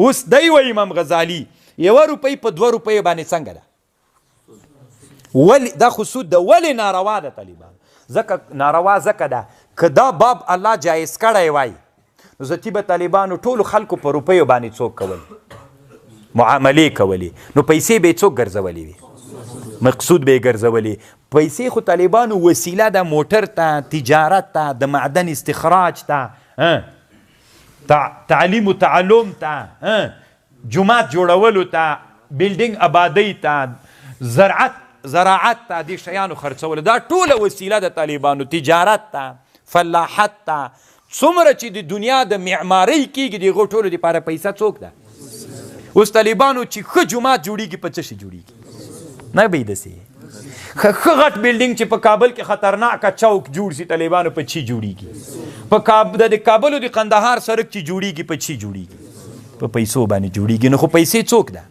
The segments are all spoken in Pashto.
اوس دی وایي امام غزالي 1 روپۍ په 2 روپۍ باندې څنګه ده ولې دا خو سود ده ولې ناروا ده طالبان ځکه ناروا ځکه ده که دا باب الله جایز کړی وای نو زتی به طالبانو ټولو خلکو په روپیو باندې څوک کول معاملې کولې نو پیسې به یې څوک ګرځولې وي مقصود به یې ګرځولې پیسې خو طالبانو وسیله ده موټر ته تجارت ته د معدن استخراج ته تعلیم و تعلم ته جماعت جوړولو ته بلډینګ آبادۍ ته زراعت ته دې شیانو خرڅول دا ټوله وسیله د طالبانو تجارت ته فلاحت ته څومره چې د دنیا د معمارۍ کېږي د هغو ټولو دپاره پیسه څوک ده اوس طالبانو چې ښه جومات جوړېږي په څه شي جوړېږي نه به یې داسې ښه غټ بلډینګ چې په کابل کې خطرناکه چوک جوړ شي طالبانو په چی جوړېږي د کابل او د قندهار سړک چې جوړېږي په چی جوړېږي په پیسو باندې جوړېږي نو خو پیسې څوک ده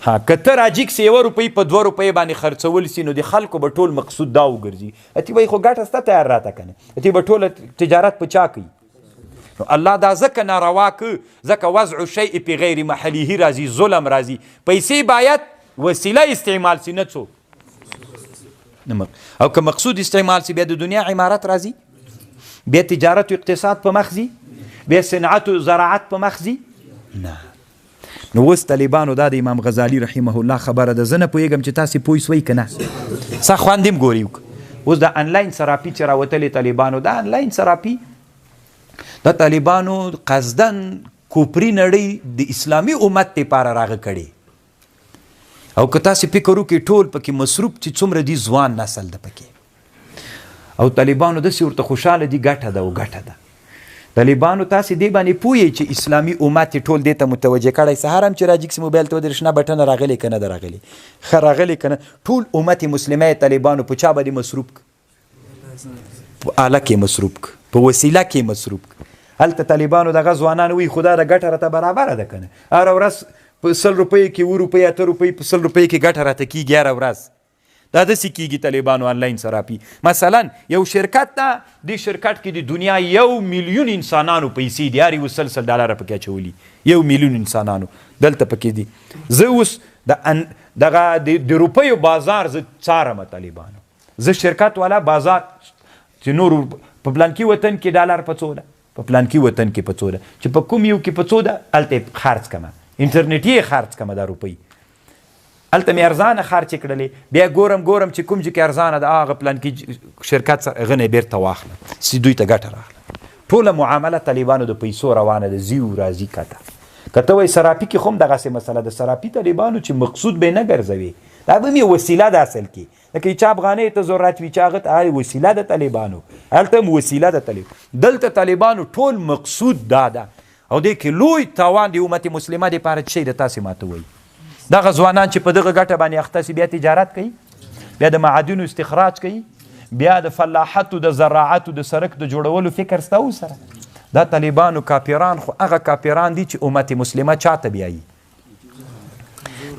ها که ته راجیک سي 1 روپۍ په 2 روپۍ باندې خرڅول سي نو د خلکو به ټول مقصود دا وګرځي اتي به خو ګټه ستا تیار راته کنه اتي به ټول تجارت په چا کوي نو الله دا ځکه ناروا که ځکه وضع شیء په غیر محله راځي ظلم راځي پیسې باید وسیله استعمال سي نه څوک او که مقصود استعمال سي بیا د دنیا عمارت راځي بیا تجارت و اقتصاد په مخ ځي بیا صنعت و زراعت په مخ ځي نه نو اوس طالبانو دا د امام غزالي رحمه الله خبره ده زه نه پوهېږم چې تاسې پوه سوئ که نه سا خواندې هم ګوري اوس د انلاین سراپي چې راوتلې طالبانو دا انلاین سراپي دا طالبانو قصدن کوپري نړۍ د اسلامي امت دپاره راغه کړې او که تاسې فکر وکړئ ټول پکې مصروف چې څومره دي ځوان نسل ده پکې او طالبانو داسې ورته خوشحاله دي ګټه ده او ګټه ده طالبانو تاسې دې باندې پوهیږئ چې اسلامي امت یې ټول دې ته متوجه کړی سهار هم چې راجیکس موبایل ته ودرې شنه بټنه راغلی که نه ده راغلې ښه راغلې که نه ټول امت مسلمه یې طالبانو په چا باندې مصروف په آله کې مصروف په وسیله کې مصروف هلته طالبانو دغه ځوانان وایي خو دا د ګټه راته برابره ده که نه هره ورځ په 100 روپۍ کې 2 روپۍ 8 روپۍ په 100 روپۍ کې ګټه راته کېږي هره ورځ دا داسې کېږي طالبانو آنلاین سراپي مثلا یو شرکت ده دې شرکت کې د دنیا 1 میلیون انسانانو پیسې دي هر یو $100 پکې اچولي 1 میلیون انسانانو دلته پکې دي زه اوس دغه د روپیو بازار زه څارم طالبانو زه شرکت والا بازار چې نور په پلانکي وطن کې ډالر په څو ده په پلانکي وطن کې په څو ده چې په کوم یو کې په څو ده هلته خرڅ کړمه انټرنیټ یې خرڅ کړمه دا روپۍ هلته مې ارزانه خرچې کړلې بیا ګورم چې کوم ځای کې ارزانه ده هغه پلانکي شرکت سره هغه نه یې بېرته واخله چې دوی ته ګټه راغله ټوله معامله طالبانو د پیسو روانه ده ځي راځي کته که ته وایي سراپي کې خو هم دغسې مسله ده سراپي طالبانو چې مقصود به نه ګرځوي دا به مې وسیله ده اصل کې لکه چا افغانۍ ته ضرورت وي چې هغه ته وسیله ده طالبانو هلته هم وسیله ده دلته طالبانو ټول مقصود دا ده او دې کې لوی تاوان د امت مسلمه دپاره څه شی ده تاسې ماته وایي دغه ځوانان چې په دغه ګټه باندې اخته سي بیا تجارت کوي بیا د معادنو استخراج کوي بیا د فلاحتو د زراعتو د سړک د جوړولو فکر سته سره دا طالبانو کافران خو هغه کافران دي چې امت مسلمه چاته بیایي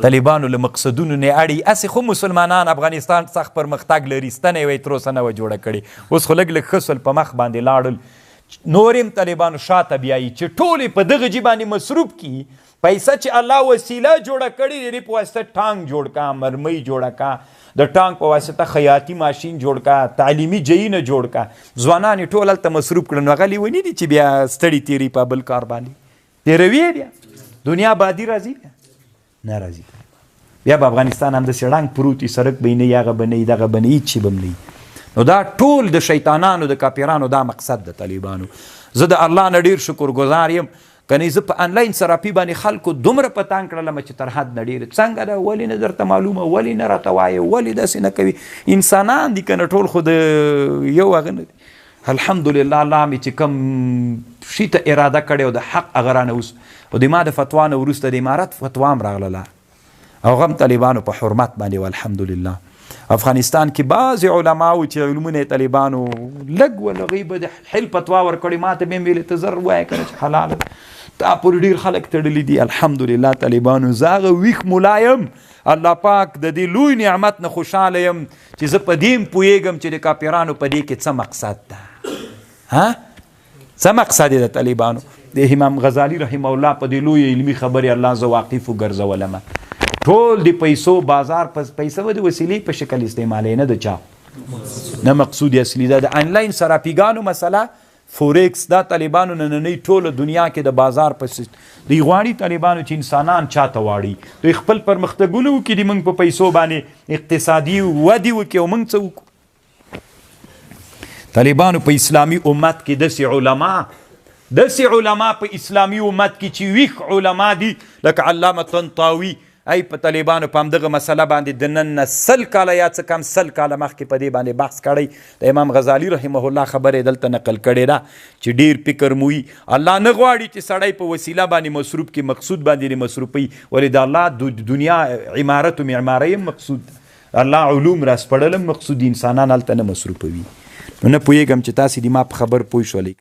طالبانو له مقصدونو نه اړي هسې خو مسلمانان افغانستان سخت پرمختګ لري ستنه یې وایي تر اوسه نه وه جوړه کړې اوس خو لږ ښه سول په مخ باندې لاړل نورم طالبانو شاته بیایي چې ټولې په دغه جي باندې مصروف کړي پیسه چې الله وسیله جوړه کړي د دې په واسطه ټانک جوړ کا مرمۍ جوړه کا د ټانک په واسطه خیاطي ماشین جوړ کا تعلیمي ځایونه جوړ کا ځوانان یې ټول هلته مصروف کړل نو هغه لیوني دي چې بیا ستړي تېري په بل کار باندې تېروي بیا دنیا بادي راځي نه راځي بیا په افغانستان هم داسې ړنګ پروت وي سړک به یې نه وي هغه به نه وي دغه به نه وي هېڅ شي به هم نه وي نو دا ټول د شیطانانو د کافرانو دا مقصد د طالبانو زه د الله نه ډېر شکرګزار یم کنی زه په انلاین سراپي باندې خلکو دومره پتان کړلم چې تر حد نه ډېر څنګه ده ولې نه درته معلومه ولې نه راته وایې ولې داسې نه کوي انسانان دي که نه ټول خو د یو هغه نه دي الحمدلله الله مې چې کوم شي ته اراده کړې او د حق هغه رانه اوس او د ما د فتوا نه وروسته د امارت فتوا هم راغله او هغه هم طالبانو په حرمت باندې والحمدلله افغانستان کې بعضې علماو چې علمونه یې طالبانو لږ ولغوی به د حل فتوا ورکړې ما ته به یې ویلې ته زر ووایه که نه چې حلاله تا پورې ډېر خلک تړلي دي الحمدلله طالبانو زه هغه ویښ ملا یم الله پاک د دې لوی نعمت نه خوشحاله یم چې زه په دې هم پوهېږم چې د کافرانو په دې کې څه مقصد ده څه مقصد یې د طالبانو د امام غزالي رحمه الله په دې لوی علمي خبرې الله زه واقف وګرځولم. ټول د پیسو بازار پیسه د وسیلې په شکل استعمالوي، نه د چا نه مقصود اصلي ده. د انلائن سراپیګانو مسله فورکس دا طالبانو نننۍ ټوله دنیا کې د بازار په دوی غواړي طالبانو چې انسانان چاته واړي، دوی خپل پرمختګونه وکړي، د موږ په پیسو باندې اقتصادي ودې وکړي او موږ څه وکړو. طالبانو په اسلامي امت کې داسې علما په اسلامي امت کې چې ویښ علما دي لکه علامه طنطاوي، ای په طالبانو په همدغه مسله باندې د نن نه 100 کاله یا څه کم 100 کاله مخکې په دې باندې بحث کړی. د امام غزالي رحمه الله خبرې دلته نقل کړې ده چې ډیر فکر موي الله نه غواړي چې سړی په وسیله باندې مصروف کې مقصود باندې مصروفي، ولې د الله د دنیا عمارت و معمارۍ مقصود، الله علوم راسپړل مقصود، انسانان هلته نه مصروفوي. نو نه پوهېږم چې تاسې د ما په خبر پوه شولئ.